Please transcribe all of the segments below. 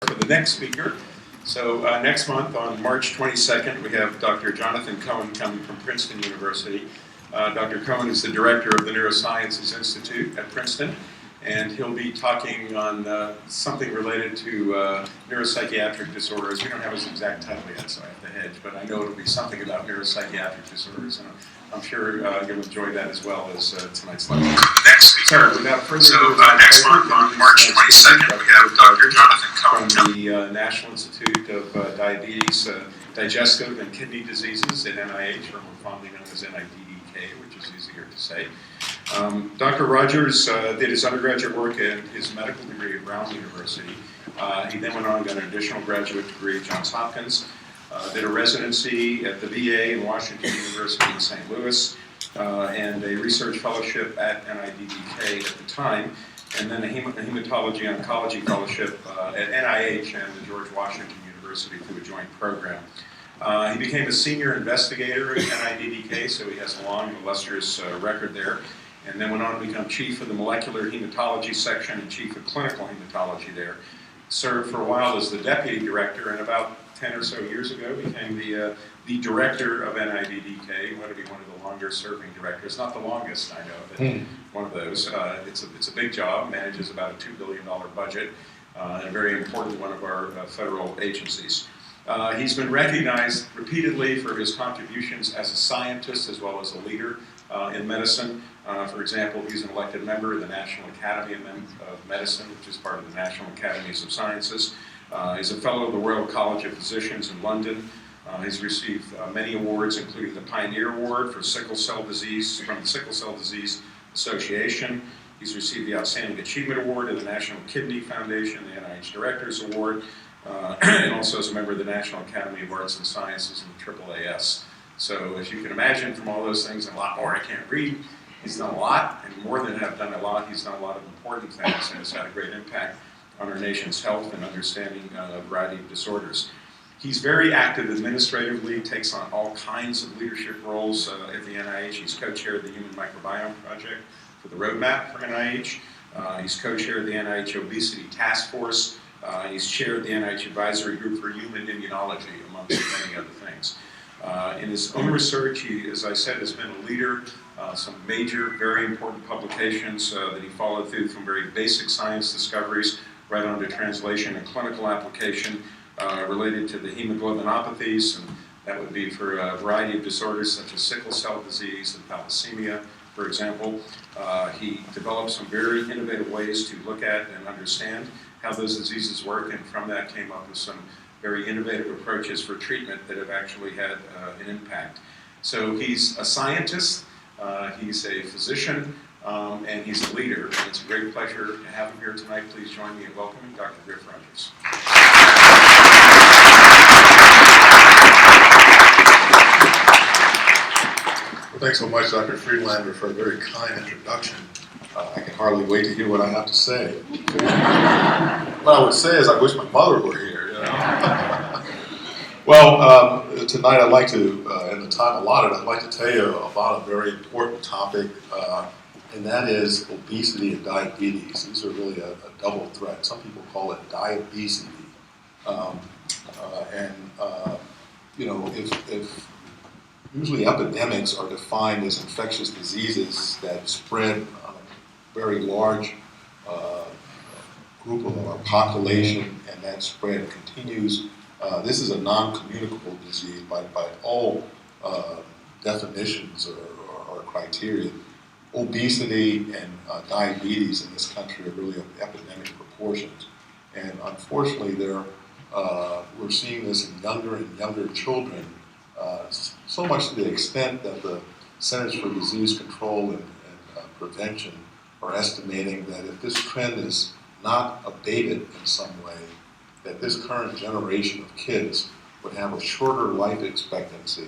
For the next speaker. So next month on March 22nd, we have Dr. Jonathan Cohen coming from Princeton University. Dr. Cohen is the director of the Neurosciences Institute at Princeton, and he'll be talking on something related to neuropsychiatric disorders. We don't have his exact title yet, so I have to hedge, but I know it'll be something about neuropsychiatric disorders, and I'm sure you'll enjoy that as well as tonight's lecture. Next speaker. So without further So ado, next month on March 22nd, we have Dr. Jonathan Cohen from the National Institute of Diabetes, Digestive, and Kidney Diseases at NIH, or more fondly known as NIDDK, which is easier to say. Dr. Rodgers did his undergraduate work and his medical degree at Brown University. He then went on and got an additional graduate degree at Johns Hopkins, did a residency at the VA in Washington University in St. Louis, and a research fellowship at NIDDK at the time, and then a hematology oncology fellowship at NIH and the George Washington University through a joint program. He became a senior investigator at NIDDK, so he has a long, illustrious record there, and then went on to become chief of the molecular hematology section and chief of clinical hematology there. Served for a while as the deputy director, and about 10 or so years ago became the director of NIDDK, what would be one of the longer serving directors, not the longest I know, but one of those. It's a big job, manages about a $2 billion budget, and a very important one of our federal agencies. He's been recognized repeatedly for his contributions as a scientist as well as a leader in medicine. For example, he's an elected member of the National Academy of Medicine, which is part of the National Academies of Sciences. He's a fellow of the Royal College of Physicians in London. He's received many awards, including the Pioneer Award for sickle cell disease from the Sickle Cell Disease Association. He's received the Outstanding Achievement Award of the National Kidney Foundation, the NIH Directors Award, and also as a member of the National Academy of Arts and Sciences and the AAAS. So as you can imagine from all those things and a lot more I can't read, he's done a lot, and more than have done a lot, he's done a lot of important things and has had a great impact on our nation's health and understanding a variety of disorders. He's very active administratively, takes on all kinds of leadership roles at the NIH. He's co-chair of the Human Microbiome Project for the Roadmap for NIH. He's co-chair of the NIH Obesity Task Force. He's chaired the NIH Advisory Group for Human Immunology, amongst many other things. In his own research, he, as I said, has been a leader. Some major, very important publications that he followed through from very basic science discoveries right on to translation and clinical application related to the hemoglobinopathies, and that would be for a variety of disorders such as sickle cell disease and thalassemia, for example. He developed some very innovative ways to look at and understand how those diseases work, and from that came up with some very innovative approaches for treatment that have actually had an impact. So he's a scientist, he's a physician, and he's a leader. And it's a great pleasure to have him here tonight. Please join me in welcoming Dr. Griffin Rodgers. Well, thanks so much, Dr. Friedlander, for a very kind introduction. I can hardly wait to hear what I have to say. What I would say is I wish my mother were here. You know? Well, tonight I'd like to, in the time allotted, I'd like to tell you about a very important topic, and that is obesity and diabetes. These are really a double threat. Some people call it diabesity. You know, if usually epidemics are defined as infectious diseases that spread on a very large group of our population, and that spread continues. This is a non-communicable disease by all definitions or criteria. Obesity and diabetes in this country are really of epidemic proportions. And unfortunately, we're seeing this in younger and younger children, so much to the extent that the Centers for Disease Control and Prevention are estimating that if this trend is not abated in some way, that this current generation of kids would have a shorter life expectancy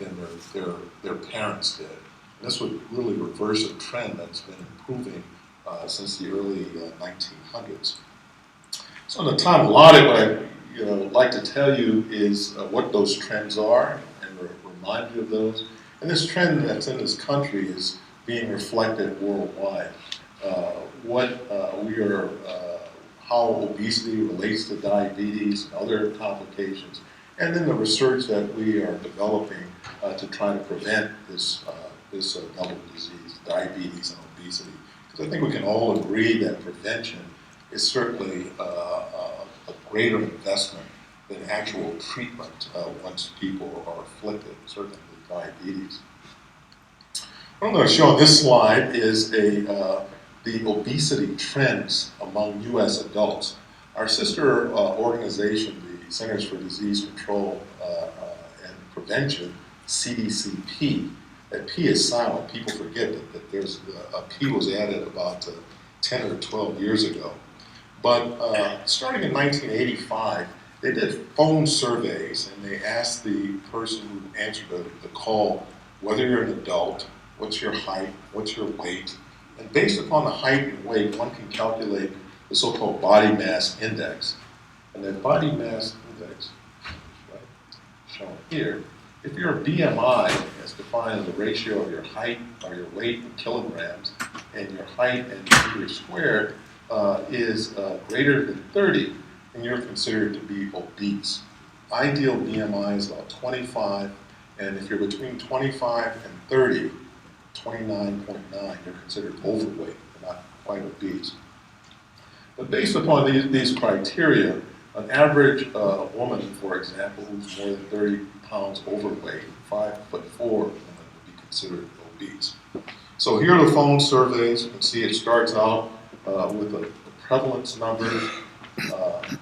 than their parents did. And this would really reverse a trend that's been improving since the early 1900s. So in the time allotted, what I'd like to tell you is what those trends are and remind you of those. And this trend that's in this country is being reflected worldwide. What we are how obesity relates to diabetes and other complications, and then the research that we are developing to try to prevent this double disease, diabetes and obesity. Because I think we can all agree that prevention is certainly a greater investment than actual treatment once people are afflicted, certainly with diabetes. What I'm going to show on this slide is the obesity trends among U.S. adults. Our sister organization, the Centers for Disease Control and Prevention, CDCP, that P is silent. People forget that there's a P was added about 10 or 12 years ago. But starting in 1985, they did phone surveys, and they asked the person who answered the call whether you're an adult, what's your height, what's your weight, and based upon the height and weight, one can calculate the so-called body mass index. And that body mass index, right, shown here, if your BMI, as defined as the ratio of your height or your weight in kilograms, and your height and meters squared is greater than 30, then you're considered to be obese. Ideal BMI is about 25, and if you're between 25 and 30, 29.9, you're considered overweight, you're not quite obese. But based upon these criteria, an average woman, for example, who's more than 30 pounds overweight, 5'4" woman would be considered obese. So here are the phone surveys. You can see it starts out with the prevalence numbers.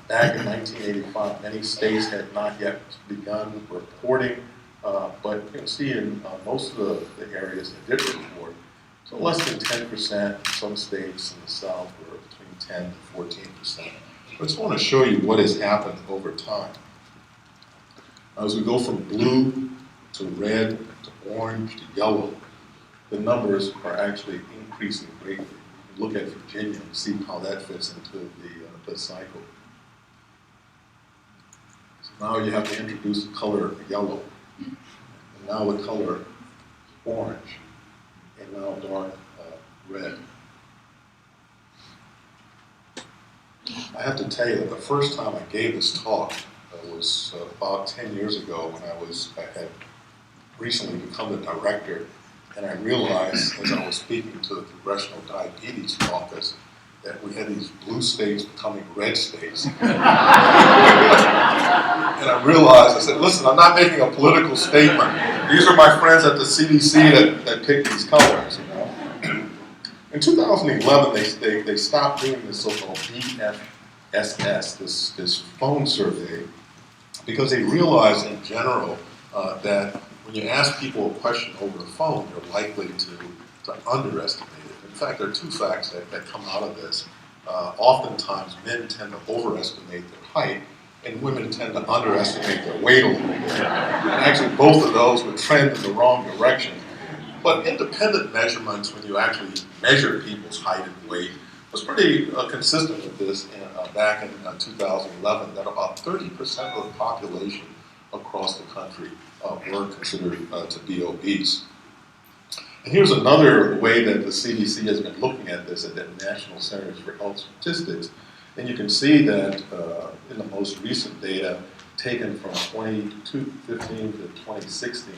Back in 1985, many states had not yet begun reporting, but you can see in most of the areas that did report, so less than 10%, some states in the South were between 10 to 14%. I just want to show you what has happened over time. As we go from blue to red to orange to yellow, the numbers are actually increasing greatly. You can look at Virginia and see how that fits into the cycle. So now you have to introduce the color yellow, and now the color orange, and now dark red. I have to tell you that the first time I gave this talk was about 10 years ago when I had recently become the director, and I realized as I was speaking to the Congressional Diabetes Office that we had these blue states becoming red states. And I realized, I said, listen, I'm not making a political statement. These are my friends at the CDC that picked these colors. You know? In 2011, they stopped doing this so-called BFSS, this phone survey, because they realized in general that when you ask people a question over the phone, you're likely to underestimate it. In fact, there are two facts that come out of this. Oftentimes, men tend to overestimate their height, and women tend to underestimate their weight a little bit. And actually, both of those would trend in the wrong direction. But independent measurements, when you actually measure people's height and weight, was pretty consistent with this back in 2011, that about 30% of the population across the country were considered to be obese. And here's another way that the CDC has been looking at this at the National Centers for Health Statistics. And you can see that in the most recent data taken from 2015 to 2016,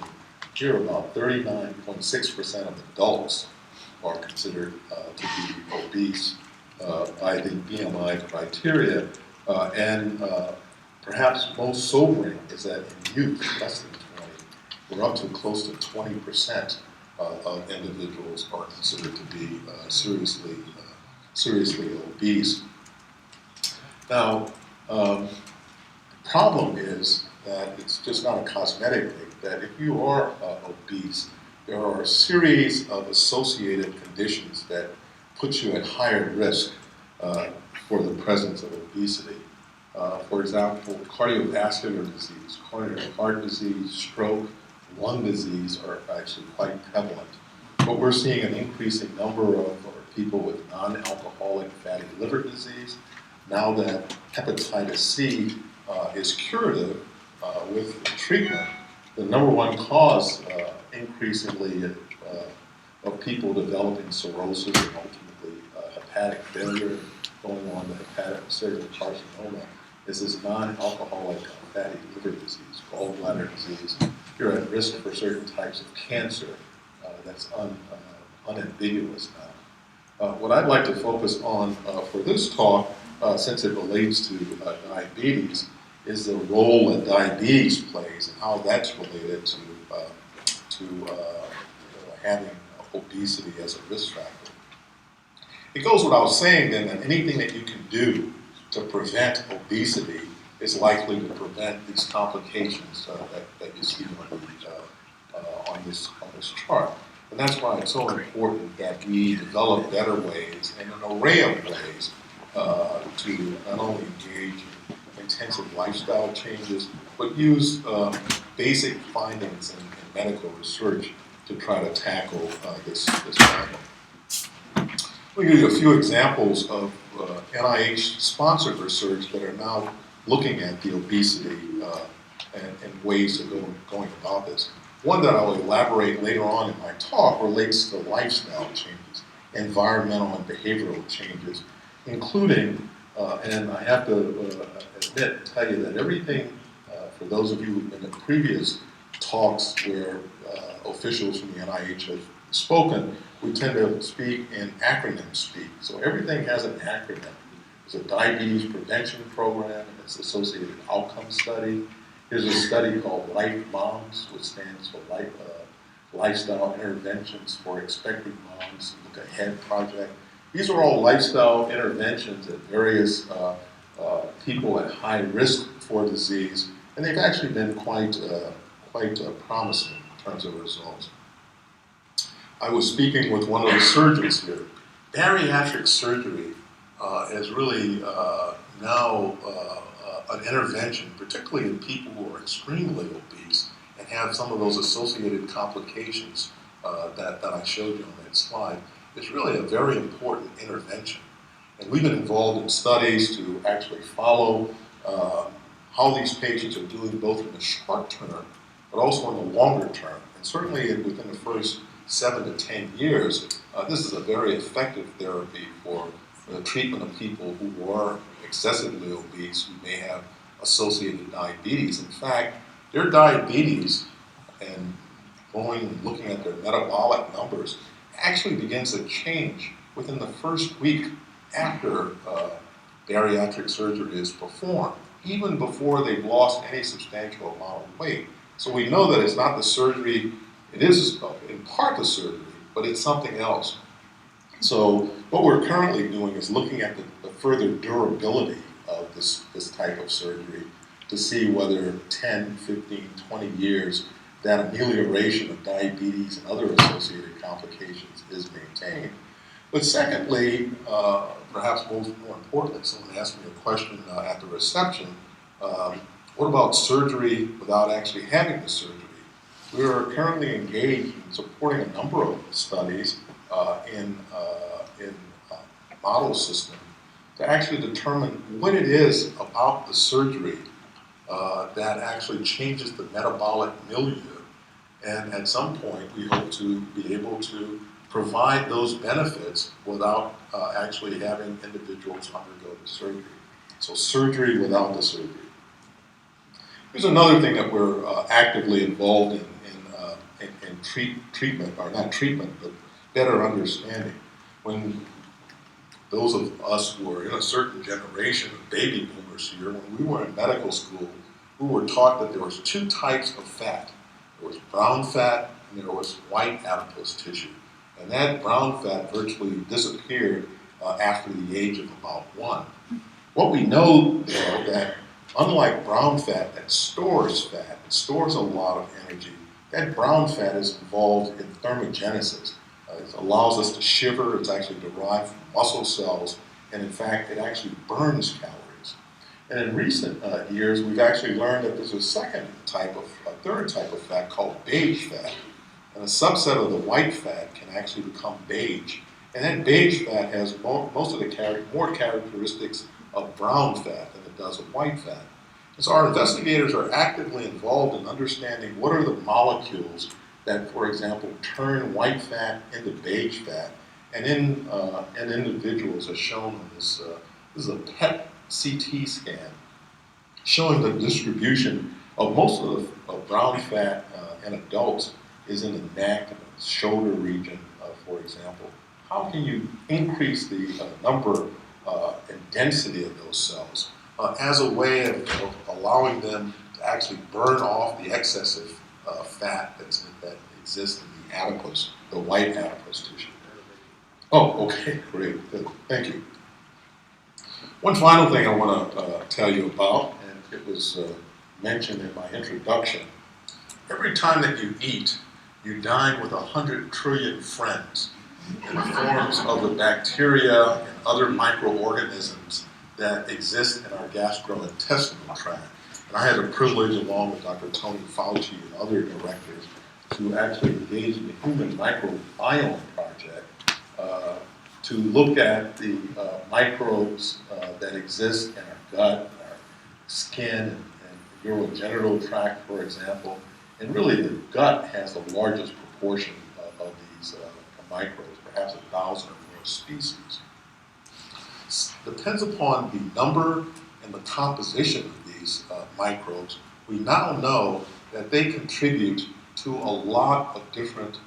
here about 39.6% of adults are considered to be obese by the BMI criteria. And perhaps most sobering is that in youth, less than 20, we're up to close to 20% of individuals are considered to be seriously obese. Now, the problem is that it's just not a cosmetic thing, that if you are obese, there are a series of associated conditions that put you at higher risk for the presence of obesity. For example, cardiovascular disease, coronary heart disease, stroke, lung disease are actually quite prevalent. But we're seeing an increasing number of people with non-alcoholic fatty liver disease. Now that hepatitis C is curative with treatment, the number one cause increasingly of people developing cirrhosis and ultimately hepatic failure, going on to hepatic cellular carcinoma is this non-alcoholic fatty liver disease, gallbladder disease. You're at risk for certain types of cancer. That's unambiguous now. What I'd like to focus on for this talk, since it relates to diabetes, is the role that diabetes plays and how that's related to having obesity as a risk factor. It goes without saying then that anything that you can do to prevent obesity is likely to prevent these complications that you see on this chart. And that's why it's so important that we develop better ways and an array of ways to not only engage in intensive lifestyle changes, but use basic findings in medical research to try to tackle this problem. We'll give you a few examples of NIH-sponsored research that are now looking at the obesity and ways of going about this. One that I'll elaborate later on in my talk relates to lifestyle changes, environmental and behavioral changes, including, and I have to admit and tell you that everything, for those of you who've been in previous talks where officials from the NIH have spoken, we tend to speak in acronym speak. So everything has an acronym. There's a diabetes prevention program and its associated outcome study. There's a study called Life Moms, which stands for Lifestyle Interventions for Expecting Moms, Look Ahead Project. These are all lifestyle interventions that various people at high risk for disease, and they've actually been quite promising in terms of results. I was speaking with one of the surgeons here. Bariatric surgery is really now an intervention, particularly in people who are extremely obese and have some of those associated complications that I showed you on that slide. It's really a very important intervention. And we've been involved in studies to actually follow how these patients are doing both in the short term, but also in the longer term. And certainly within the first 7 to 10 years, this is a very effective therapy for the treatment of people who are excessively obese, who may have associated diabetes. In fact, their diabetes and looking at their metabolic numbers actually begins to change within the first week after bariatric surgery is performed, even before they've lost any substantial amount of weight. So we know that it's not the surgery, it is in part the surgery, but it's something else. So what we're currently doing is looking at the further durability of this type of surgery to see whether 10, 15, 20 years that amelioration of diabetes and other associated complications is maintained. But secondly, perhaps more importantly, someone asked me a question at the reception, what about surgery without actually having the surgery? We are currently engaged in supporting a number of studies in model system to actually determine what it is about the surgery that actually changes the metabolic milieu. And at some point, we hope to be able to provide those benefits without actually having individuals undergo the surgery. So surgery without the surgery. Here's another thing that we're actively involved in treatment, or not treatment, but better understanding. When those of us who are in a certain generation of baby boomers here, when we were in medical school, we were taught that there was 2 types of fat. There was brown fat and there was white adipose tissue. And that brown fat virtually disappeared after the age of about 1. What we know, though, that unlike brown fat that stores fat, it stores a lot of energy, that brown fat is involved in thermogenesis. It allows us to shiver. It's actually derived from muscle cells, and in fact, it actually burns calories. And in recent years, we've actually learned that there's a third type of fat called beige fat. And a subset of the white fat can actually become beige. And that beige fat has more characteristics of brown fat than it does of white fat. And so our investigators are actively involved in understanding what are the molecules that, for example, turn white fat into beige fat, And in individuals as shown in this, this is a PET CT scan showing the distribution of most of the brown fat in adults is in the neck and the shoulder region, for example. How can you increase the number and density of those cells as a way of allowing them to actually burn off the excessive fat that exists in the adipose, the white adipose tissue? Oh, okay, great, good, thank you. One final thing I want to tell you about, and it was mentioned in my introduction. Every time that you eat, you dine with 100 trillion friends in the forms of the bacteria and other microorganisms that exist in our gastrointestinal tract. And I had the privilege, along with Dr. Tony Fauci and other directors, to actually engage in the Human Microbiome Project to look at the microbes that exist in our gut, our skin, and urogenital tract, for example. And really, the gut has the largest proportion of these microbes, perhaps 1,000 or more species. Depends upon the number and the composition of these microbes. We now know that they contribute to a lot of different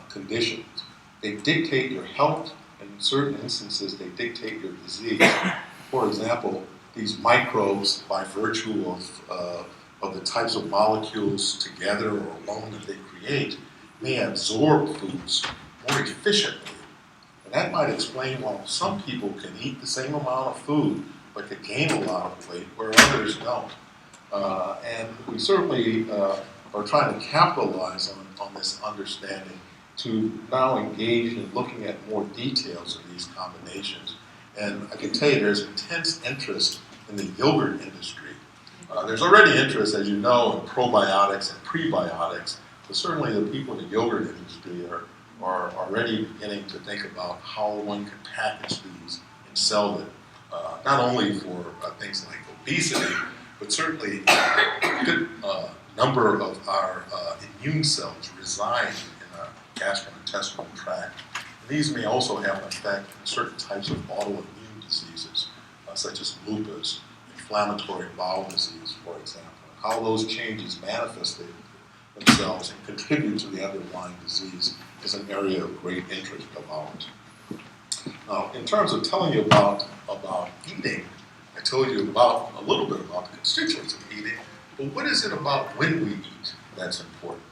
conditions. They dictate your health, and in certain instances, they dictate your disease. For example, these microbes, by virtue of the types of molecules together or alone that they create, may absorb foods more efficiently. And that might explain why some people can eat the same amount of food but can gain a lot of weight where others don't. And we certainly are trying to capitalize on this understanding to now engage in looking at more details of these combinations. And I can tell you there's intense interest in the yogurt industry. There's already interest, as you know, in probiotics and prebiotics, but certainly the people in the yogurt industry are already beginning to think about how one can package these and sell them, not only for things like obesity, but certainly a good number of our immune cells reside in our gastrointestinal tract. And these may also have an effect on certain types of autoimmune diseases, such as lupus, inflammatory bowel disease, for example. How those changes manifest themselves and contribute to the underlying disease is an area of great interest of ours. Now, in terms of telling you about eating, I told you a little bit about the constituents of eating, but what is it about when we eat that's important?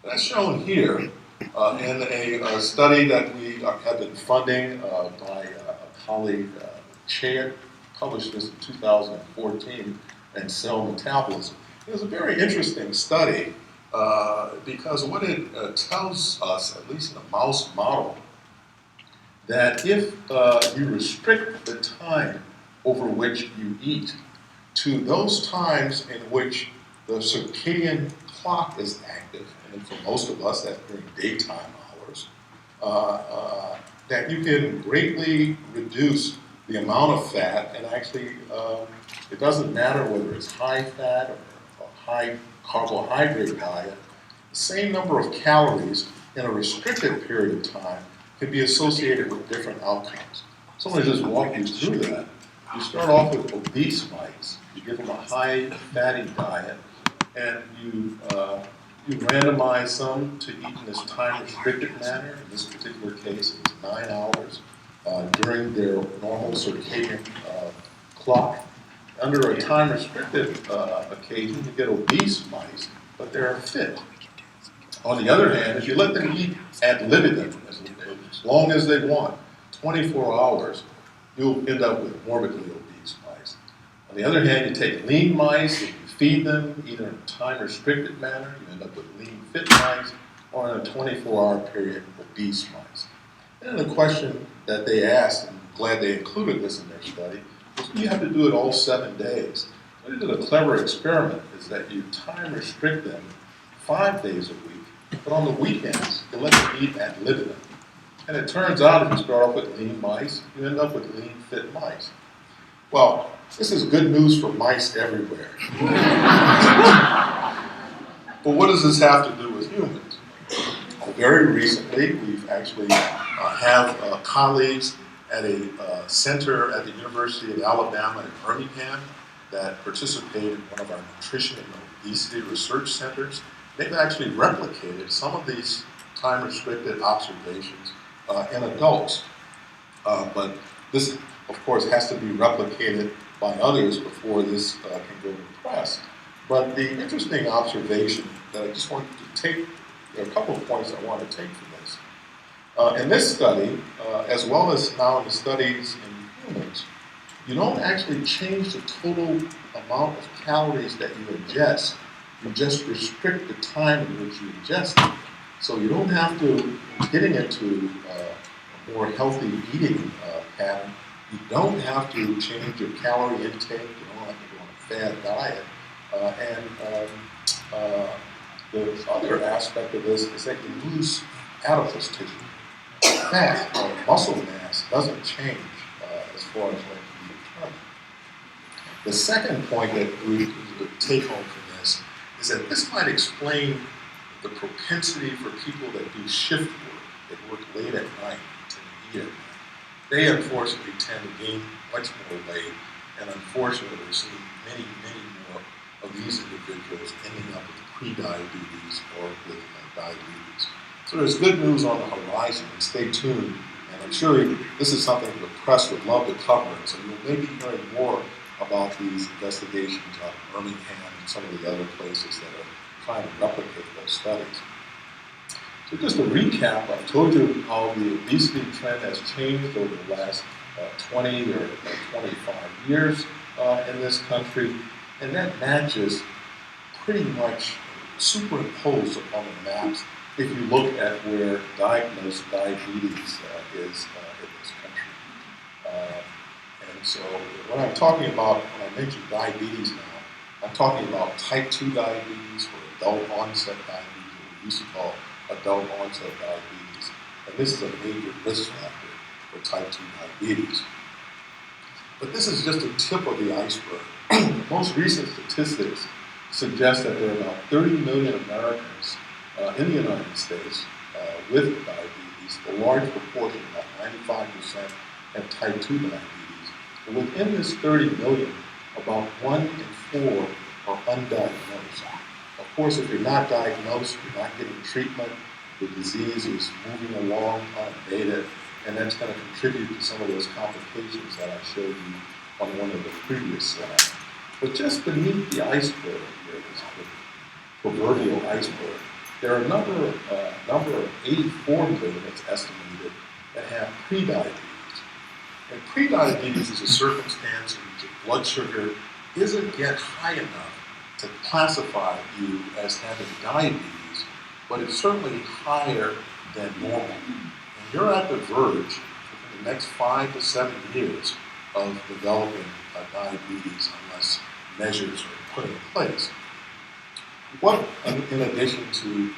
That's shown here in a study that we have been funding by a colleague, Chair, published this in 2014, and cell metabolism. It was a very interesting study because what it tells us, at least in a mouse model, that if you restrict the time over which you eat to those times in which the circadian clock is active, and for most of us that's during daytime hours, that you can greatly reduce the amount of fat, and actually it doesn't matter whether it's high fat or a high carbohydrate diet, the same number of calories in a restricted period of time can be associated with different outcomes. So I'm going to just walk you through that. You start off with obese mice, you give them a high fatty diet, and you randomize some to eat in this time-restricted manner. In this particular case, it's 9 hours during their normal circadian clock. Under a time-restricted occasion, you get obese mice, but they're fit. On the other hand, if you let them eat ad libitum, as long as they want, 24 hours, you'll end up with morbidly obese mice. On the other hand, you take lean mice and you feed them either in a time-restricted manner, you end up with lean fit mice, or in a 24-hour period, obese mice. And the question that they asked, and I'm glad they included this in their study, was you have to do it all 7 days. They did a clever experiment, is that you time-restrict them 5 days a week, but on the weekends, you let them eat ad libitum. And it turns out if you start off with lean mice, you end up with lean, fit mice. Well, this is good news for mice everywhere. But what does this have to do with humans? Well, very recently, we've actually have colleagues at a center at the University of Alabama in Birmingham that participate in one of our nutrition and obesity research centers. They've actually replicated some of these time-restricted observations in adults. But this, of course, has to be replicated by others before this can go to the press. But the interesting observation that I just wanted to take, there are a couple of points I want to take from this. In this study, as well as now in the studies in humans, you don't actually change the total amount of calories that you ingest. You just restrict the time in which you ingest them. So you don't have to, getting into a more healthy eating pattern, you don't have to change your calorie intake, you don't have to go on a fad diet. The other aspect of this is that you lose adipose tissue. Fat or muscle mass doesn't change as far as what can be determined. The second point that we take home from this is that this might explain the propensity for people that do shift work, that work late at night, tend to eat at night. They unfortunately tend to gain much more weight, and unfortunately we're seeing many, many more of these individuals ending up with pre-diabetes or with diabetes. So there's good news on the horizon, and stay tuned. And I'm sure this is something the press would love to cover, and so you'll maybe hearing more about these investigations out of Birmingham and some of the other places that are trying to replicate those studies. So just to recap, I told you how the obesity trend has changed over the last 20 or 25 years in this country, and that matches pretty much superimposed upon the maps if you look at where diagnosed diabetes is in this country. And so what I'm talking about when I mention diabetes now, I'm talking about type 2 diabetes or adult onset diabetes, what we used to call adult onset diabetes. And this is a major risk factor for type 2 diabetes. But this is just the tip of the iceberg. The most recent statistics suggest that there are about 30 million Americans in the United States with diabetes. The large proportion, about 95%, have type 2 diabetes. But within this 30 million, about 1 in 4 are undiagnosed. Of course, if you're not diagnosed, you're not getting treatment, the disease is moving along unabated, and that's going to contribute to some of those complications that I showed you on one of the previous slides. But just beneath the iceberg here, this proverbial iceberg, there are a number of 84 million, it's estimated, that have prediabetes. And prediabetes is a circumstance in which your blood sugar isn't yet high enough to classify you as having diabetes, but it's certainly higher than normal. And you're at the verge in the next 5 to 7 years of developing diabetes unless measures are put in place. What, in addition to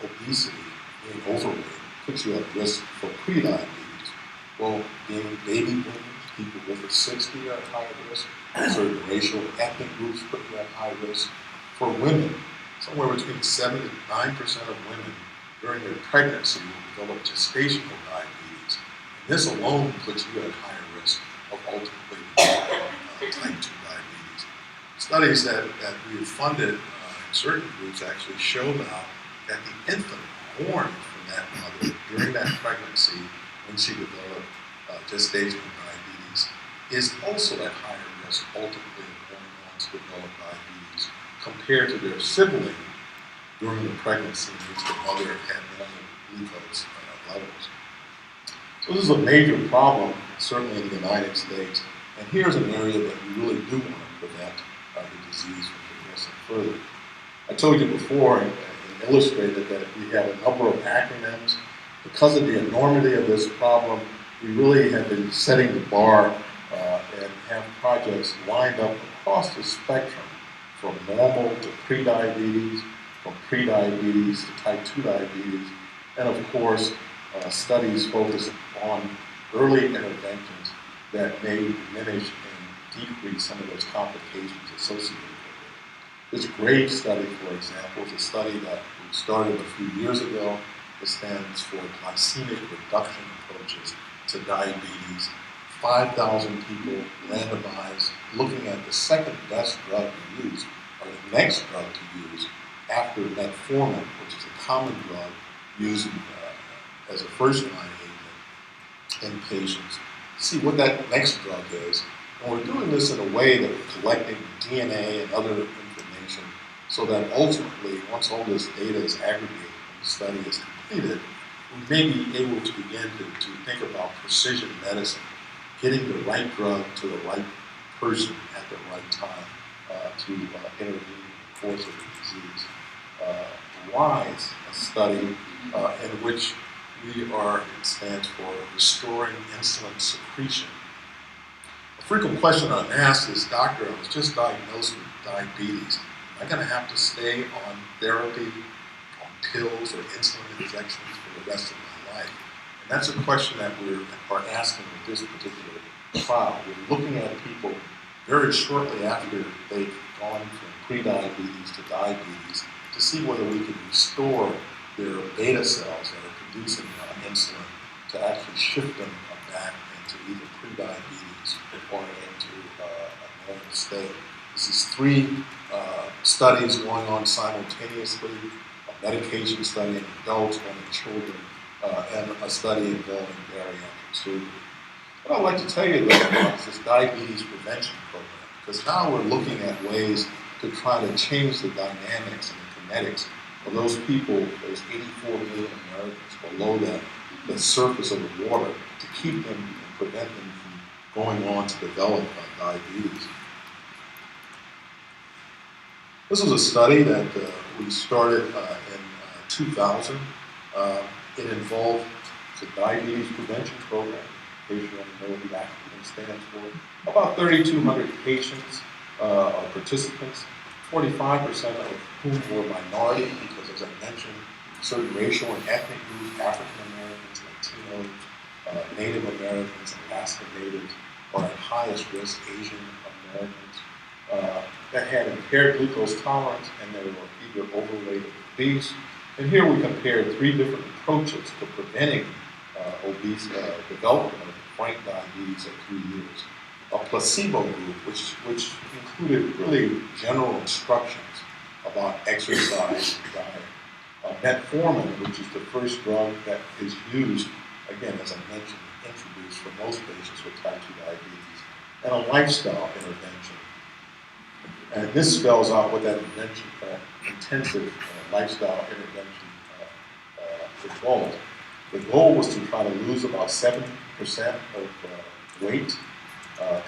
obesity, being overweight, puts you at risk for prediabetes? Well, being baby boomers, people over 60 are at higher risk. Certain racial and ethnic groups put you at high risk. For women, somewhere between 7 to 9% of women during their pregnancy will develop gestational diabetes. And this alone puts you at higher risk of ultimately developing type 2 diabetes. Studies that we have funded in certain groups actually show now that the infant born from that mother during that pregnancy, when she developed gestational diabetes, is also at higher risk ultimately of going on to develop diabetes compared to their sibling during the pregnancy in which the mother had normal glucose levels. So this is a major problem, certainly in the United States. And here's an area that we really do want to prevent the disease from progressing further. I told you before and illustrated that we have a number of acronyms. Because of the enormity of this problem, we really have been setting the bar and have projects lined up across the spectrum from normal to prediabetes, from prediabetes to type 2 diabetes, and of course, studies focused on early interventions that may diminish and decrease some of those complications associated with it. This GRADE study, for example, is a study that we started a few years ago. It stands for Glycemic Reduction Approaches to Diabetes. 5,000 people randomized, looking at the second best drug to use, or the next drug to use, after metformin, which is a common drug used as a first-line agent in patients. See what that next drug is. And we're doing this in a way that we're collecting DNA and other information so that ultimately, once all this data is aggregated and the study is completed, we may be able to begin to think about precision medicine, getting the right drug to the right person at the right time to intervene in the course of the disease. RISE, a study in which it stands for Restoring Insulin Secretion. A frequent question I'm asked is, doctor, I was just diagnosed with diabetes. Am I going to have to stay on therapy, on pills or insulin injections for the rest of my life? And that's a question that we are asking with this particular trial. We're looking at people very shortly after they've gone from pre-diabetes to diabetes to see whether we can restore their beta cells that are producing insulin to actually shift them back into either pre-diabetes or into a normal state. This is 3 studies going on simultaneously, a medication study in adults, one in children, and a study involving bariatric surgery. What I'd like to tell you though about this diabetes prevention program, because now we're looking at ways to try to change the dynamics and the kinetics of those people, those 84 million Americans below the surface of the water, to keep them and prevent them from going on to develop diabetes. This was a study that we started in 2000. It involved the diabetes prevention program. In case you want to know what the acronym stands for. About 3,200 patients or participants, 45% of whom were minority, because as I mentioned, certain racial and ethnic groups, African Americans, Latinos, Native Americans, Alaska Natives, are at highest risk, Asian Americans, that had impaired glucose tolerance and they were either overweight or obese. And here we compared 3 different approaches to preventing development of frank diabetes at 3 years. A placebo group, which included really general instructions about exercise and diet. Metformin, which is the first drug that is used, again, as I mentioned, introduced for most patients with type 2 diabetes, and a lifestyle intervention. And this spells out what that intensive lifestyle intervention involved. The goal was to try to lose about 70% of weight,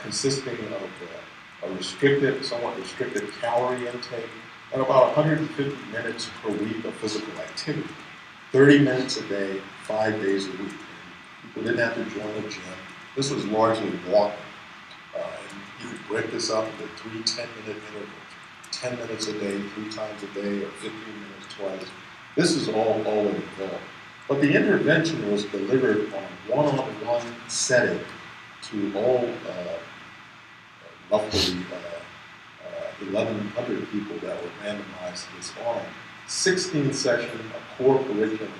consisting of a somewhat restricted calorie intake, and about 150 minutes per week of physical activity. 30 minutes a day, 5 days a week. And people didn't have to join a gym. This was largely walking. And you could break this up into 3 10-minute intervals. 10 minutes a day, 3 times a day, or 15 minutes twice. This is all it involved. But the intervention was delivered on a one-on-one setting to all roughly 1,100 people that were randomized to this arm. 16 sessions of core curriculum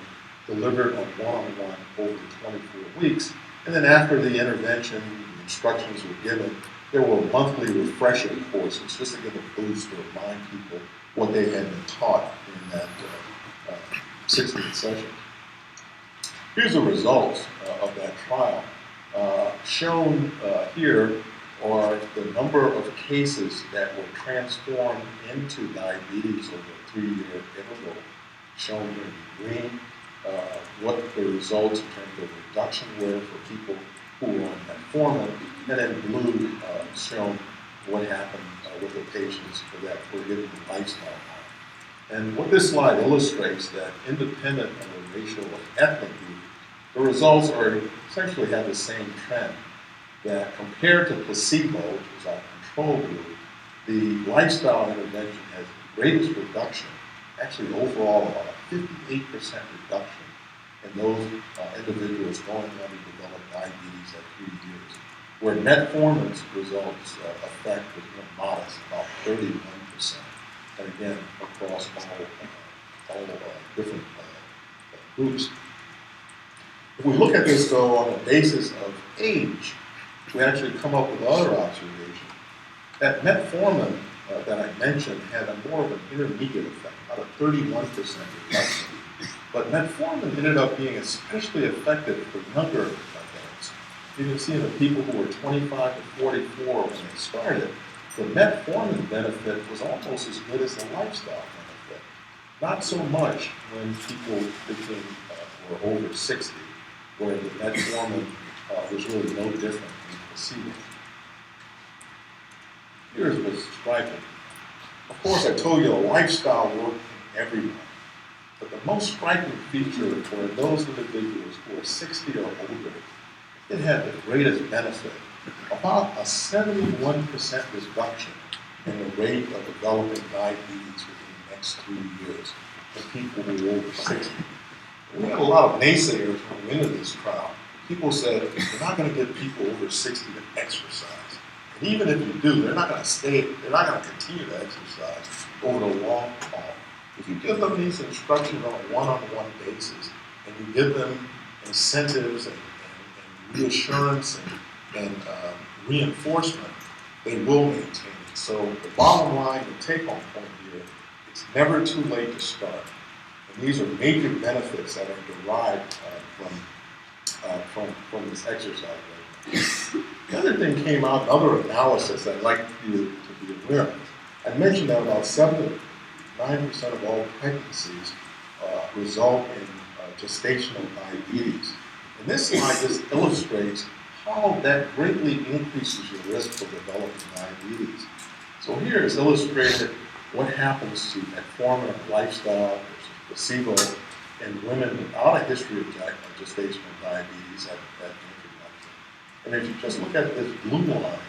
delivered on one-on-one over 24 weeks. And then after the intervention, the instructions were given, there were monthly refresher courses just to give a boost to remind people what they had been taught in that 16 sessions. Here's the results of that trial. Shown here are the number of cases that were transformed into diabetes over a 3-year interval. Shown here in green, what the results in terms of reduction were for people who were on metformin, and in blue shown what happened with the patients that were given the lifestyle model. And what this slide illustrates that independent of the racial or ethnic group, the results are essentially have the same trend. That compared to placebo, which was our control group, the lifestyle intervention has the greatest reduction, actually overall about a 58% reduction in those individuals going on to develop diabetes at 3 years, where metformin's results effect was more modest, about 31%, and again across all different groups. If we look at this, though, on the basis of age, we actually come up with other observations. That metformin that I mentioned had a more of an intermediate effect, about a 31% reduction. But metformin ended up being especially effective for younger adults. You can see in the people who were 25 to 44 when they started, the metformin benefit was almost as good as the lifestyle benefit. Not so much when people became were over 60, where the metformin was really no different than placebo. Here's what's striking. Of course, I told you a lifestyle worked in everyone, but the most striking feature for those individuals who are 60 or older, it had the greatest benefit, about a 71% reduction in the rate of developing diabetes within the next 3 years for people who are over 60. And we had a lot of naysayers when we went into this trial. People said, you're not going to get people over 60 to exercise. And even if you do, they're not going to continue to exercise over the long haul. If you give them these instructions on a one-on-one basis, and you give them incentives and reassurance and reinforcement, they will maintain it. So the bottom line, the take-home point here, it's never too late to start. And these are major benefits that are derived from this exercise regimen. The other thing came out, another analysis I'd like you to be aware of. I mentioned that about 7 to 9% of all pregnancies result in gestational diabetes. And this slide just illustrates how that greatly increases your risk for developing diabetes. So here is illustrated what happens to metformin lifestyle versus placebo in women without a history of gestational diabetes at introduction. And if you just look at this blue line,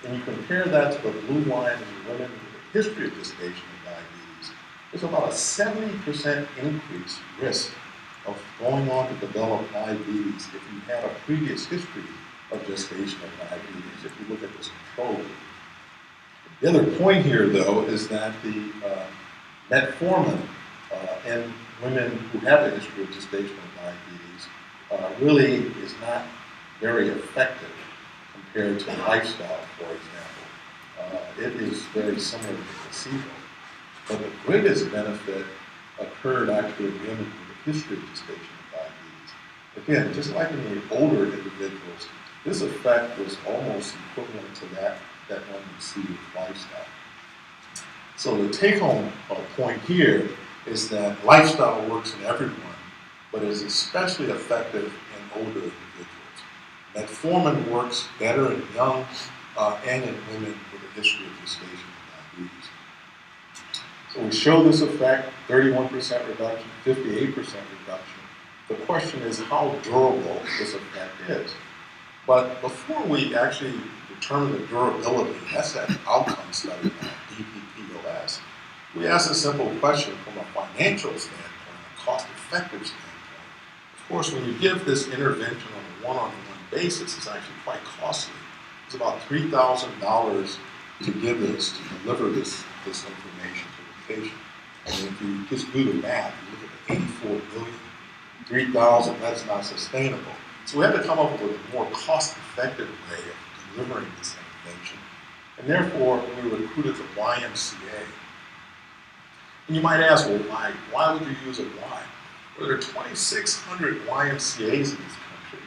and you compare that to the blue line in women with a history of gestational diabetes, there's about a 70% increased risk of going on to develop diabetes if you had a previous history of gestational diabetes, if you look at this control group. The other point here, though, is that the metformin in women who have a history of gestational diabetes really is not very effective compared to lifestyle, for example. It is very similar to placebo. But the greatest benefit occurred actually in women with a history of gestational diabetes. Again, just like in the older individuals, this effect was almost equivalent to that one you see with lifestyle. So the take-home point here is that lifestyle works in everyone, but is especially effective in older individuals. Metformin works better in young and in women with a history of gestational diabetes. So we show this effect, 31% reduction, 58% reduction. The question is how durable this effect is. But before we actually determine the durability, that's that outcome study on DPP OS, we ask a simple question from a financial standpoint, a cost-effective standpoint. Of course, when you give this intervention on a one-on-one basis, it's actually quite costly. It's about $3,000 to give this, to deliver this information to the patient. And if you just do the math, you look at the 84 billion, 3,000, that's not sustainable. So we have to come up with a more cost-effective way of delivering this intervention. And therefore, we recruited the YMCA. And you might ask, well, why? Why would you use a Y? Well, there are 2,600 YMCAs in this country,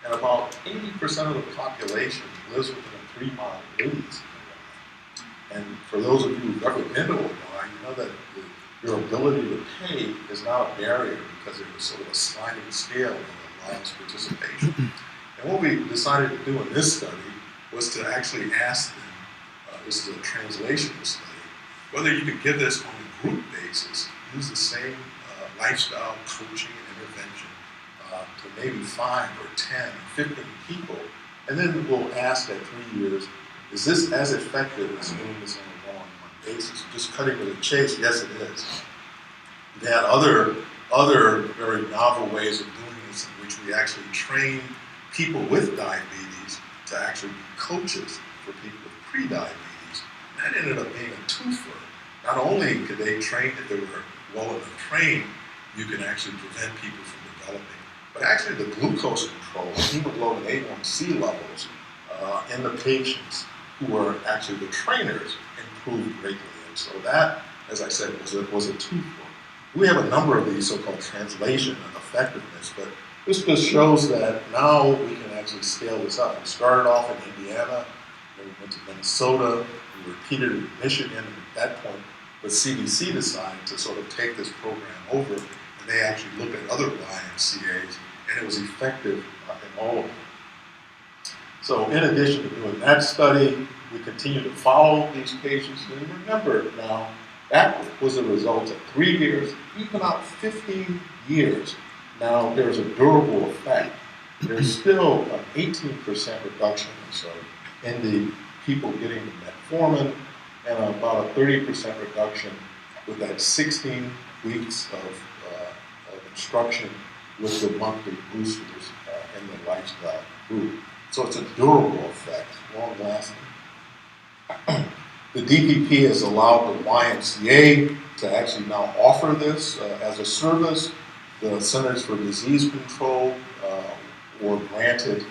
and about 80% of the population lives within a 3-mile radius. And for those of you who've ever been to a Y, you know that your ability to pay is not a barrier because it was sort of a sliding scale that allows participation. And what we decided to do in this study was to actually ask them, this is a translational study, whether you could give this on a group basis, use the same lifestyle coaching and intervention to maybe 5 or 10 or 15 people, and then we'll ask at 3 years, is this as effective as doing this on a one-on-one basis? Just cutting to the chase, yes it is. They had other very novel ways of doing this in which we actually train people with diabetes to actually be coaches for people with pre-diabetes. And that ended up being a twofer. Not only could they train, if they were well enough trained, you can actually prevent people from developing. But actually the glucose control, hemoglobin A1C levels in the patients who were actually the trainers improved greatly. And so that, as I said, was a twofold. We have a number of these so-called translation and effectiveness, but this just shows that now we can actually scale this up. We started off in Indiana, then we went to Minnesota, we repeated it in Michigan, and at that point, the CDC decided to sort of take this program over, and they actually looked at other YMCAs, and it was effective in all of them. So in addition to doing that study, we continue to follow these patients, and remember now, that was a result of 3 years, even out 15 years. Now there's a durable effect. There's still an 18% reduction in the people getting the metformin, and about a 30% reduction with that 16 weeks of instruction with the monthly boosters in the lifestyle group. So it's a durable effect, long lasting. The DPP has allowed the YMCA to actually now offer this as a service. The Centers for Disease Control were granted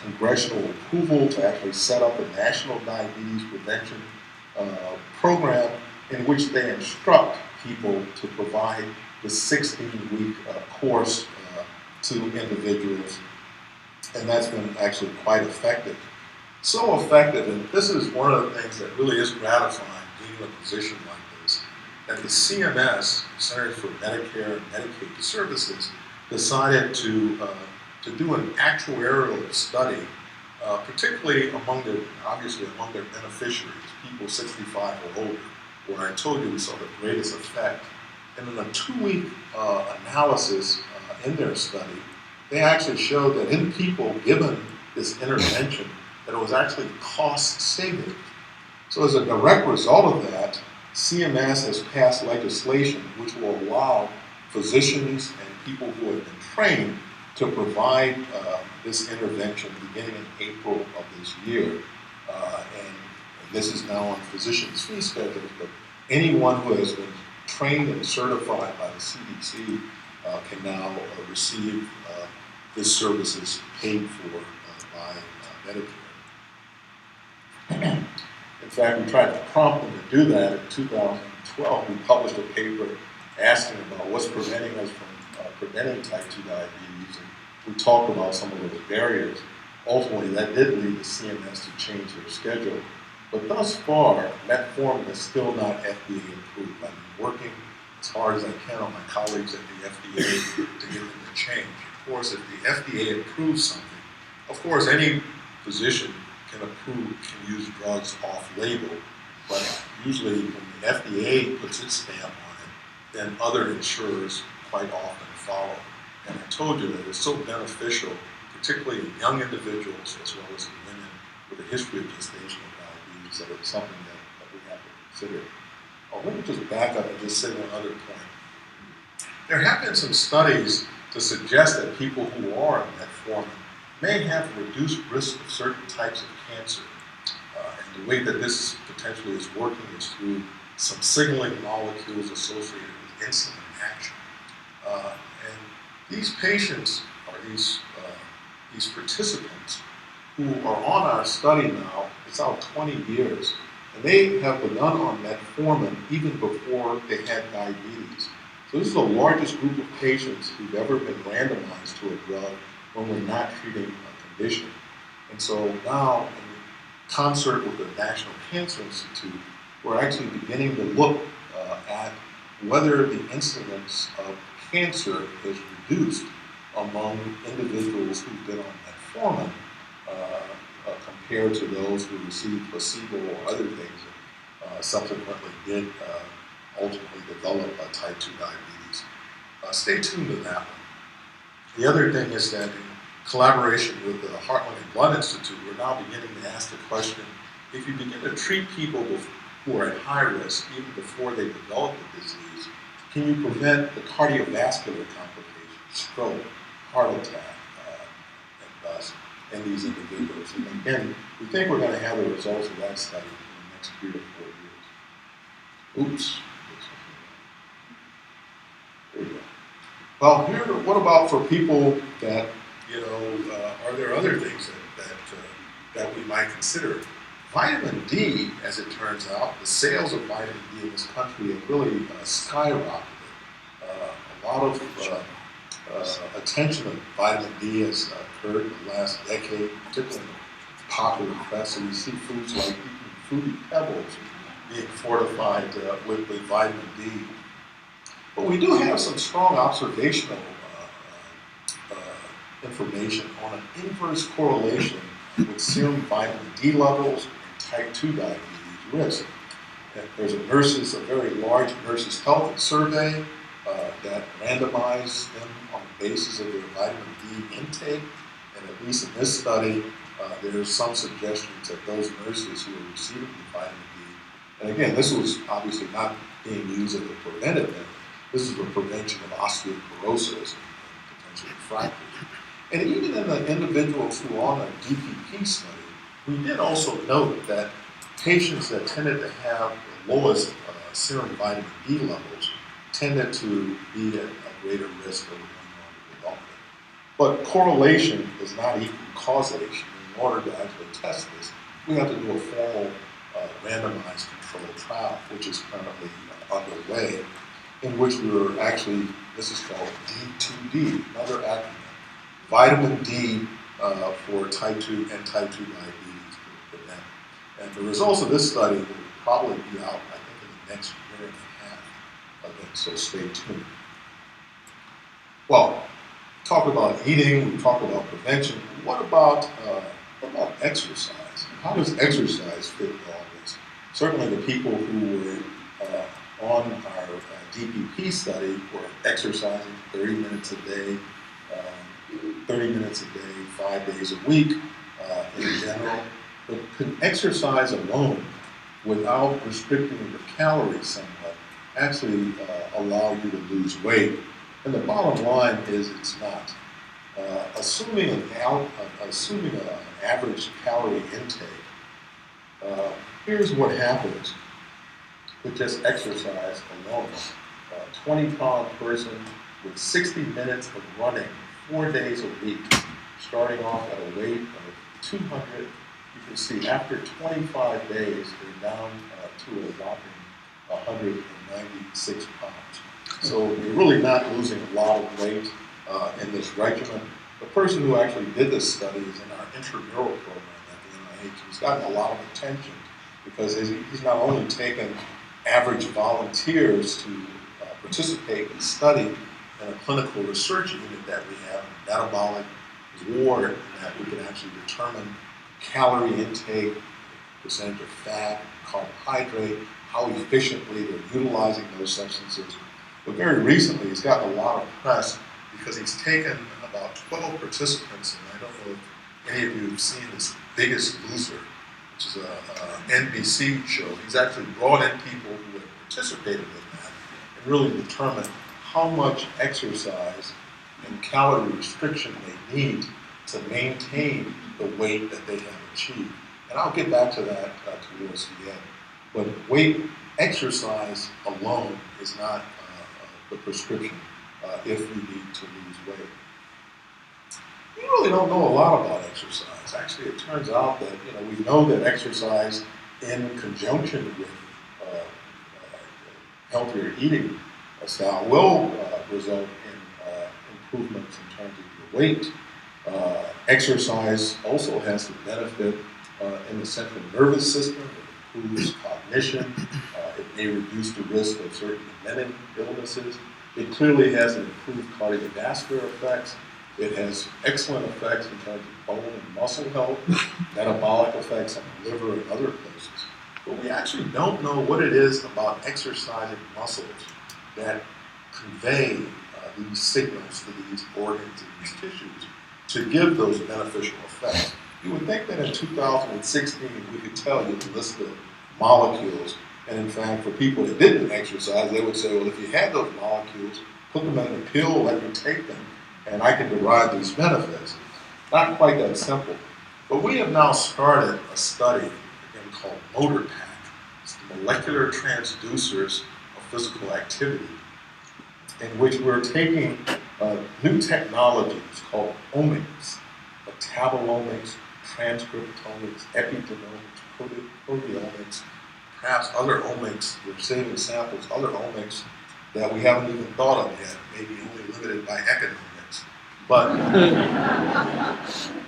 congressional approval to actually set up a national diabetes prevention program in which they instruct people to provide the 16-week course to individuals, and that's been actually quite effective. So effective, and this is one of the things that really is gratifying being in a position like this, that the CMS, Centers for Medicare and Medicaid Services, decided to do an actuarial study, particularly obviously among their beneficiaries, people 65 or older, where I told you we saw the greatest effect. And in a 2-week analysis in their study, they actually showed that in people given this intervention, that it was actually cost saving. So as a direct result of that, CMS has passed legislation which will allow physicians and people who have been trained to provide this intervention beginning in April of this year. And this is now on physicians' fee schedules, but anyone who has been trained and certified by the CDC can now receive this services paid for by Medicare. In fact, we tried to prompt them to do that. In 2012, we published a paper asking about what's preventing us from preventing type 2 diabetes, and we talked about some of those barriers. Ultimately, that did lead the CMS to change their schedule. But thus far, metformin is still not FDA approved. I've been working as hard as I can on my colleagues at the FDA to get them to change. Of course, if the FDA approves something, of course, any physician can use drugs off-label, but usually when the FDA puts its stamp on it, then other insurers quite often follow. And I told you that it's so beneficial, particularly in young individuals as well as in women with a history of gestational diabetes, that it's something that we have to consider. Oh, let me just back up and just say one other point. There have been some studies to suggest that people who are on metformin may have reduced risk of certain types of cancer. And the way that this potentially is working is through some signaling molecules associated with insulin action. And these patients, or these participants who are on our study now, it's out 20 years, and they have begun on metformin even before they had diabetes. So this is the largest group of patients who've ever been randomized to a drug when we're not treating a condition. And so now, in concert with the National Cancer Institute, we're actually beginning to look at whether the incidence of cancer is reduced among individuals who've been on metformin compared to those who received placebo or other things and subsequently did ultimately develop type 2 diabetes. Stay tuned to that one. The other thing is that in collaboration with the Heartland and Blood Institute, we're now beginning to ask the question, if you begin to treat people who are at high risk even before they develop the disease, can you prevent the cardiovascular complications, stroke, heart attack, and thus in these individuals? And again, we think we're going to have the results of that study in the next 3 to 4 years. Oops. There we go. Well, here, what about for people that, are there other things that we might consider? Vitamin D, as it turns out, the sales of vitamin D in this country have really skyrocketed. A lot of attention of vitamin D has occurred in the last decade, particularly in the popular press. So we see foods like eating fruity pebbles being fortified with vitamin D. But we do have some strong observational information on an inverse correlation with serum vitamin D levels and type 2 diabetes risk. And there's a very large nurses' health survey that randomized them on the basis of their vitamin D intake. And at least in this study, there's some suggestions that those nurses who are receiving the vitamin D, and again, this was obviously not being used as a preventative. This is for prevention of osteoporosis and potentially fractures. And even in the individuals who are on a DPP study, we did also note that patients that tended to have the lowest serum vitamin D levels tended to be at a greater risk of longevity development. But correlation is not equal causation. In order to actually test this, we have to do a formal randomized controlled trial, which is currently underway, in which we were actually, this is called D2D, another acronym, vitamin D for type 2 and type 2 diabetes to prevent. And the results of this study will probably be out, I think, in the next year and a half. Again, so stay tuned. Well, talk about eating, we talk about prevention. What about exercise? How does exercise fit in all this? Certainly the people who were on our DPP study were exercising 30 minutes a day, 5 days a week in general. But can exercise alone, without restricting your calories somewhat, actually allow you to lose weight? And the bottom line is it's not. Assuming an average calorie intake, here's what happens with just exercise alone. A 20-pound person with 60 minutes of running 4 days a week, starting off at a weight of 200, you can see after 25 days, they're down to a whopping 196 pounds. So you're really not losing a lot of weight in this regimen. The person who actually did this study is in our intramural program at the NIH. He's gotten a lot of attention because he's not only taken average volunteers to participate in the study in a clinical research unit that we have, a metabolic ward, that we can actually determine calorie intake, percentage of fat, carbohydrate, how efficiently they're utilizing those substances. But very recently, he's gotten a lot of press because he's taken about 12 participants, and I don't know if any of you have seen this Biggest Loser, which is a NBC show. He's actually brought in people who have participated in that and really determined how much exercise and calorie restriction they need to maintain the weight that they have achieved. And I'll get back to that towards the end. But weight exercise alone is not the prescription if you need to lose weight. We really don't know a lot about exercise. Actually, it turns out that we know that exercise in conjunction with healthier eating style will result in improvements in terms of your weight. Exercise also has the benefit in the central nervous system. It improves cognition. It may reduce the risk of certain dementing illnesses. It clearly has improved cardiovascular effects. It has excellent effects in terms of bone and muscle health, metabolic effects on the liver and other places. But we actually don't know what it is about exercising muscles that convey these signals to these organs and these tissues to give those beneficial effects. You would think that in 2016 we could tell you the list of molecules, and in fact for people that didn't exercise, they would say, well, if you had those molecules, put them in a pill, let me take them, and I can derive these benefits. Not quite that simple. But we have now started a study, again, called MotorPack. It's the molecular transducers of physical activity, in which we're taking new technologies called omics, metabolomics, transcriptomics, epigenomics, proteomics, perhaps other omics, we're saving samples, other omics that we haven't even thought of yet, maybe only limited by economics. But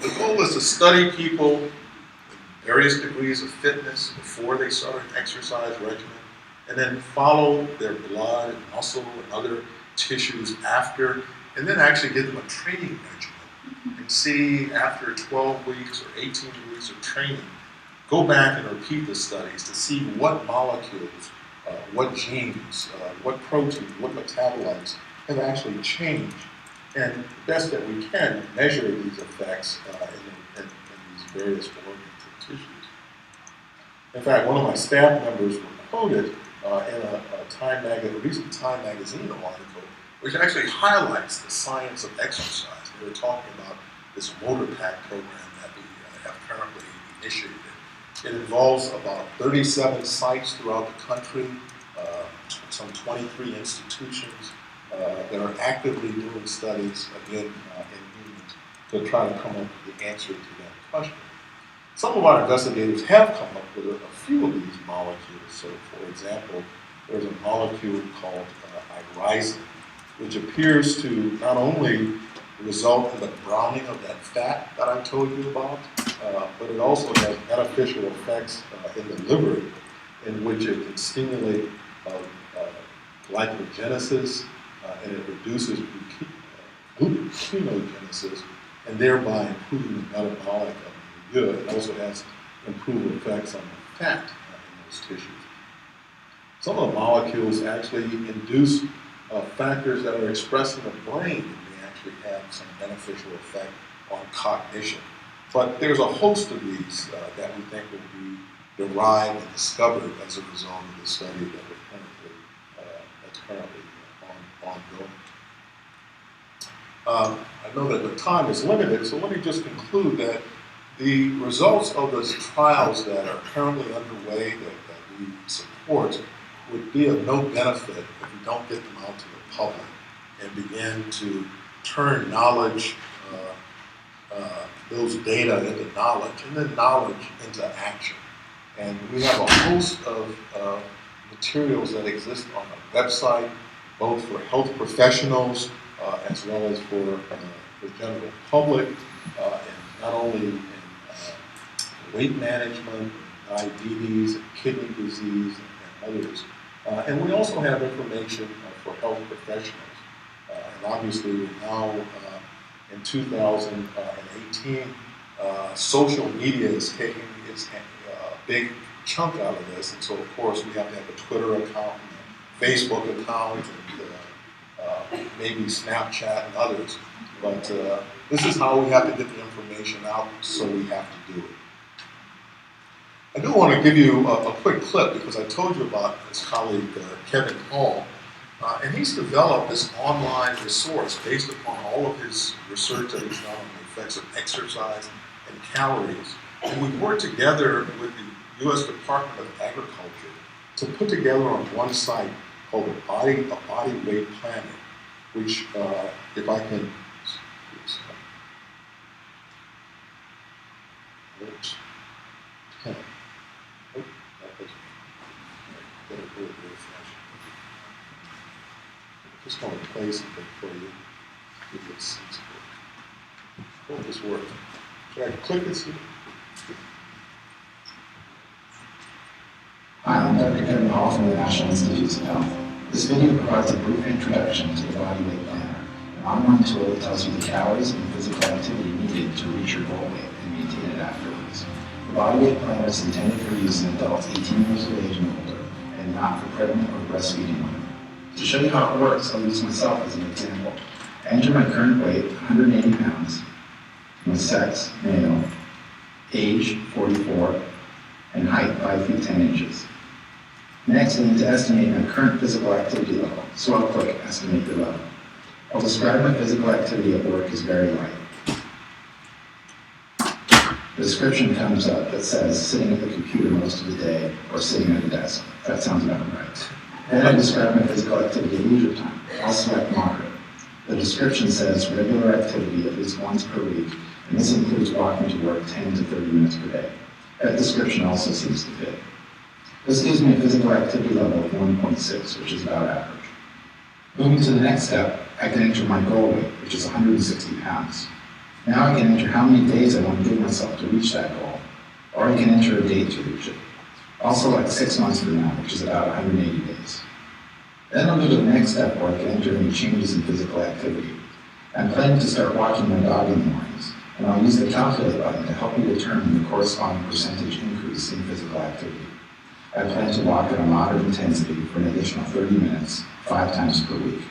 the goal is to study people in various degrees of fitness before they start an exercise regimen, and then follow their blood and muscle and other tissues after, and then actually give them a training regimen and see after 12 weeks or 18 weeks of training, go back and repeat the studies to see what molecules, what genes, what proteins, what metabolites have actually changed, and best that we can measure these effects in these various organs and tissues. In fact, one of my staff members were quoted in a recent Time magazine article, which actually highlights the science of exercise. They were talking about this motor pack program that we have currently initiated. It involves about 37 sites throughout the country, some 23 institutions that are actively doing studies, again, in humans, to try to come up with the answer to that question. Some of our investigators have come up with a few of these molecules. So, for example, there's a molecule called irizin, which appears to not only result in the browning of that fat that I told you about, but it also has beneficial effects in the liver, in which it can stimulate glycogenesis, and it reduces gluconeogenesis, and thereby improving the metabolic of the good. It also has improved effects on the fat in those tissues. Some of the molecules actually induce factors that are expressed in the brain and may actually have some beneficial effect on cognition. But there's a host of these that we think will be derived and discovered as a result of the study that that's currently ongoing. I know that the time is limited, so let me just conclude that the results of those trials that are currently underway that we support would be of no benefit if we don't get them out to the public and begin to turn knowledge, those data into knowledge, and then knowledge into action. And we have a host of materials that exist on our website, both for health professionals as well as for the general public, and not only in weight management, diabetes, and kidney disease, and others. And we also have information for health professionals. And obviously, we're now in 2018, social media is taking its big chunk out of this. And so, of course, we have to have a Twitter account, and a Facebook account, and maybe Snapchat and others. But this is how we have to get the information out, so we have to do it. I do want to give you a quick clip because I told you about his colleague Kevin Hall, and he's developed this online resource based upon all of his research that he's done on the effects of exercise and calories. And we've worked together with the U.S. Department of Agriculture to put together on one site called a body weight planner, which, if I can, oops. Just want to play something for you. Give you a sense of it. Hope this works. Should I click this here? Hi, I'm Dr. Kevin Hall from the National Institutes of Health. This video provides a brief introduction to the Body Weight Planner, an online tool that tells you the calories and physical activity needed to reach your goal weight and maintain it afterwards. The Body Weight Planner is intended for use in adults 18 years of age and older, and not for pregnant or breastfeeding women. To show you how it works, I'll use myself as an example. I enter my current weight, 180 pounds, my sex, male, age, 44, and height, 5 feet 10 inches. Next, I need to estimate my current physical activity level, so I'll click Estimate the level. I'll describe my physical activity at work as very light. The description comes up that says sitting at the computer most of the day or sitting at a desk. That sounds about right. Then I describe my physical activity at leisure time. I'll select moderate. The description says regular activity at least once per week, and this includes walking to work 10 to 30 minutes per day. That description also seems to fit. This gives me a physical activity level of 1.6, which is about average. Moving to the next step, I can enter my goal weight, which is 160 pounds. Now I can enter how many days I want to give myself to reach that goal, or I can enter a date to reach it. Also like 6 months from now, which is about 180 days. Then I'll go to the next step where I can enter any changes in physical activity. I'm planning to start walking my dog in the mornings, and I'll use the calculate button to help me determine the corresponding percentage increase in physical activity. I plan to walk at a moderate intensity for an additional 30 minutes, 5 times per week.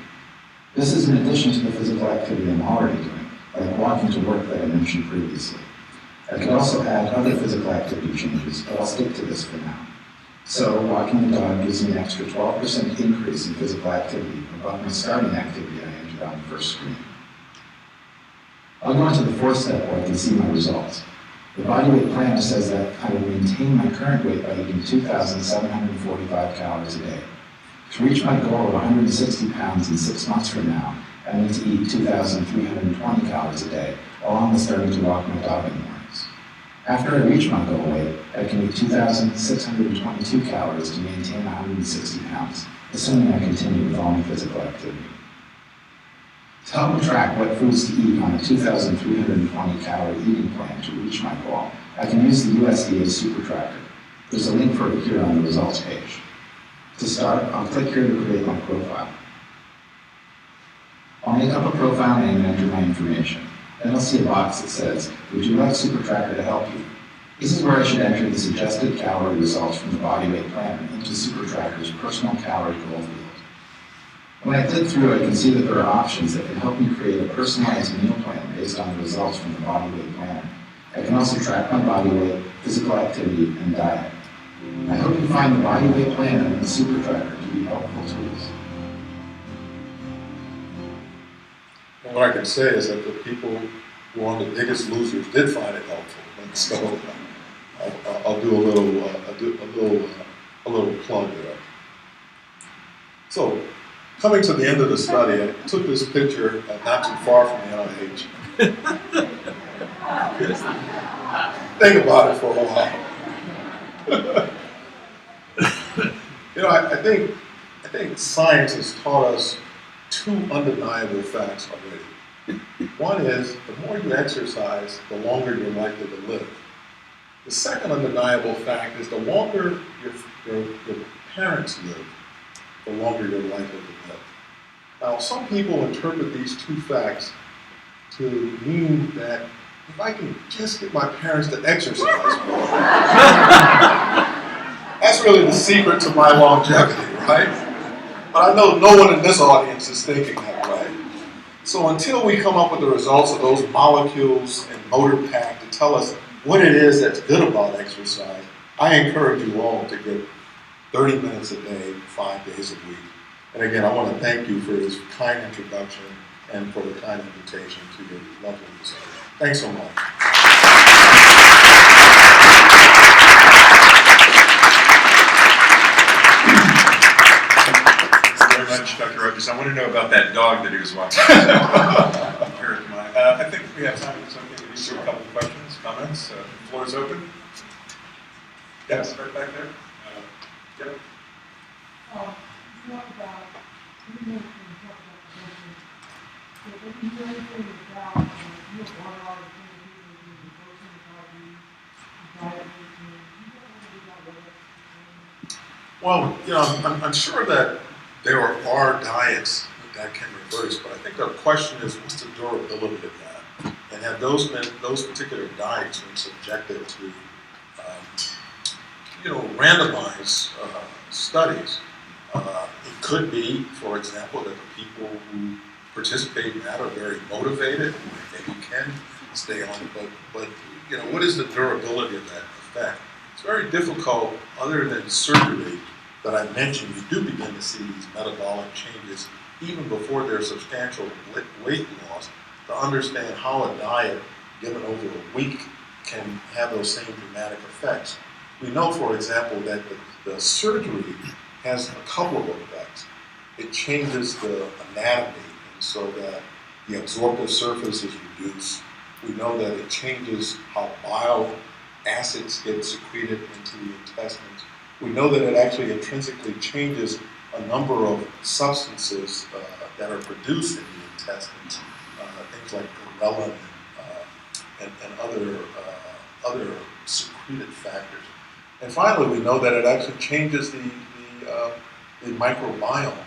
This is in addition to the physical activity I'm already doing, like walking to work that I mentioned previously. I could also add other physical activity changes, but I'll stick to this for now. So, walking the dog gives me an extra 12% increase in physical activity above my starting activity I entered on the first screen. I'll go on to the fourth step where I can see my results. The body weight plan says that I will maintain my current weight by eating 2,745 calories a day. To reach my goal of 160 pounds in 6 months from now, I need to eat 2,320 calories a day, along with starting to walk my dog in the mornings. After I reach my goal weight, I can eat 2,622 calories to maintain 160 pounds, assuming I continue with all my physical activity. To help me track what foods to eat on a 2,320 calorie eating plan to reach my goal, I can use the USDA Super Tracker. There's a link for it here on the results page. To start, I'll click here to create my profile. I'll make up a profile name and enter my information. Then I'll see a box that says, would you like Super Tracker to help you? This is where I should enter the suggested calorie results from the body weight planner into Super Tracker's personal calorie goal field. When I click through, I can see that there are options that can help me create a personalized meal plan based on the results from the body weight planner. I can also track my body weight, physical activity, and diet. I hope you find the body weight planner and the Super Tracker to be helpful tools. And what I can say is that the people who are the biggest losers did find it helpful. And so I'll do a little plug there. So, coming to the end of the study, I took this picture not too far from the NIH. Think about it for a while. I think science has taught us two undeniable facts already. One is, the more you exercise, the longer you're likely to live. The second undeniable fact is the longer your parents live, the longer you're likely to live. Now, some people interpret these two facts to mean that if I can just get my parents to exercise more, that's really the secret to my longevity, right? But I know no one in this audience is thinking that way. So until we come up with the results of those molecules and motor pack to tell us what it is that's good about exercise, I encourage you all to get 30 minutes a day, 5 days a week. And again, I want to thank you for this kind introduction and for the kind invitation to your lovely discussion. Thanks so much. Much, Dr. Rodgers. I want to know about that dog that he was watching. I think we have time for something to do a couple of questions, comments. The floor is open. Yes, right back there. Yep. Talk about, you mentioned talk about prevention. So if you do anything about you have one hour of people using protein, diet, routine, you don't want to do that. Well, I'm sure that there are diets that can reverse, but I think the question is, what's the durability of that? And have those particular diets been subjected to, randomized studies? It could be, for example, that the people who participate in that are very motivated, maybe can stay on it, but what is the durability of that effect? It's very difficult, other than surgery that I mentioned, you do begin to see these metabolic changes even before there's substantial weight loss, to understand how a diet given over a week can have those same dramatic effects. We know, for example, that the surgery has a couple of effects. It changes the anatomy so that the absorptive surface is reduced. We know that it changes how bile acids get secreted into the intestines. We know that it actually intrinsically changes a number of substances that are produced in the intestines, things like ghrelin and other secreted factors. And finally, we know that it actually changes the microbiome.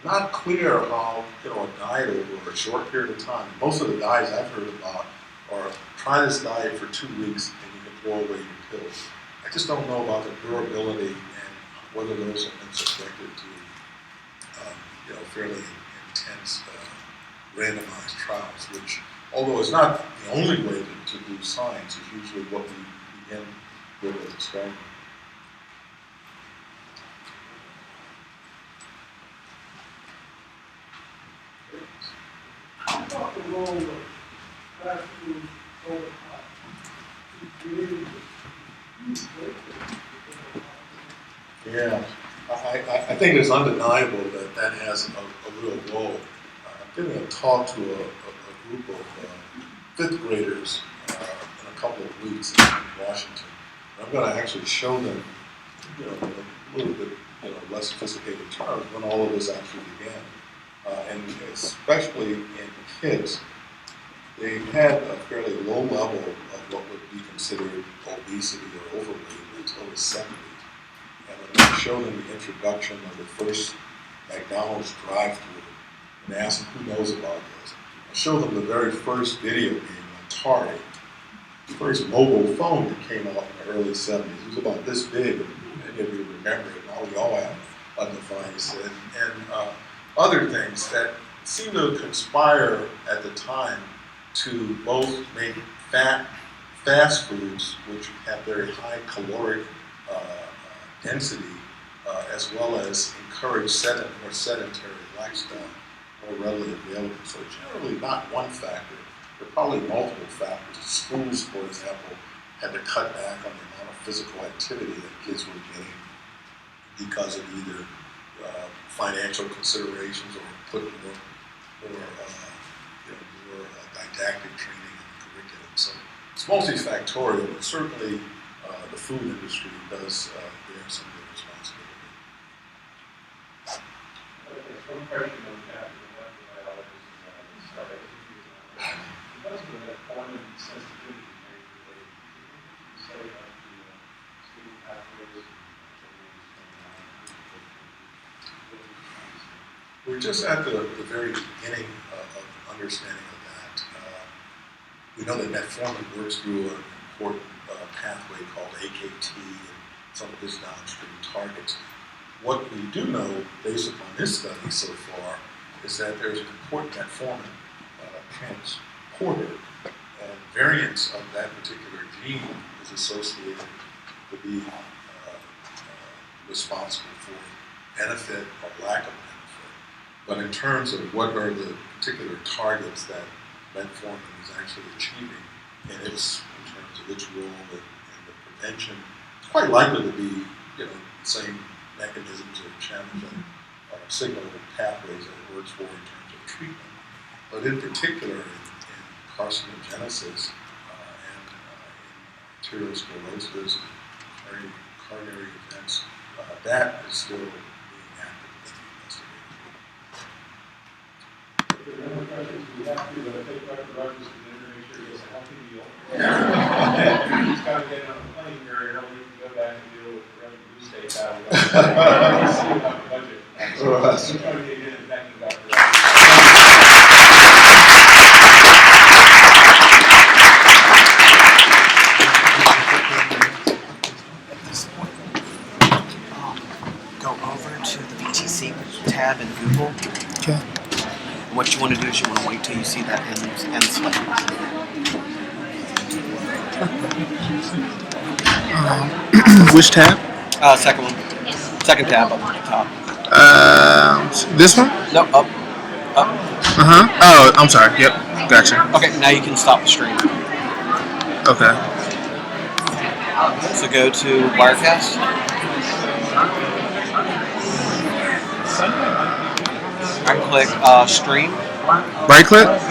Not clear how a diet over a short period of time. Most of the diets I've heard about are try this diet for 2 weeks and you can throw away your pills. I just don't know about the durability and whether those have been subjected to fairly intense randomized trials, which, although it's not the only way to do science, is usually what we begin with as experiment. How about the role of fast food over time in creating this Yeah, I think it's undeniable that that has a real role. I'm giving a talk to a group of fifth graders in a couple of weeks in Washington. And I'm going to actually show them, in a little bit less sophisticated terms when all of this actually began. And especially in kids, they had a fairly low level of what would be considered obesity or overweight until the 70s. And when I showed them the introduction of the first McDonald's drive-thru and asked them who knows about this, I showed them the very first video game, Atari, the first mobile phone that came out in the early 70s. It was about this big, and many of you remember it. Now we all have a device. And other things that seem to conspire at the time to both make fast foods, which have very high caloric density, as well as encourage more sedentary lifestyle more readily available. So generally not one factor, but probably multiple factors. Schools, for example, had to cut back on the amount of physical activity that kids were getting because of either financial considerations or put more didactic training in the curriculum. So it's multifactorial, but certainly the food industry does bear some of the responsibility. One question on behalf of the molecular biologist sorry, because of the metformin sensitivity related, you say about the sleep pathways. We're just at the very beginning of understanding of that. We know that metformin works through an important pathway called AKT and some of its downstream targets. What we do know, based upon this study so far, is that there's an important metformin transporter, and variants of that particular gene is associated to be responsible for benefit or lack of benefit. But in terms of what are the particular targets that metformin is actually achieving, and in terms of its role in the prevention, it's quite likely to be the same mechanisms or challenging signal pathways that it works for in terms of treatment. But in particular, in carcinogenesis and in arterial sclerosis, coronary events, that is still being actively investigated. If there are no questions, we have to take Dr. Rodgers to dinner and make sure he has a healthy meal. He's got to get on the plane very early to go back and deal with the revenue state battle. Let's see about the budget. So I'm trying to get in and thank you, Dr. Rodgers. Go over to the BTC tab in Google. Okay. What you want to do is you want to wait till you see that end slide. Which tab? Second one. Second tab up at the top. This one? No, up. Oh, I'm sorry. Yep. Gotcha. Okay, now you can stop the stream. Okay. So go to Wirecast. And click stream. Right click?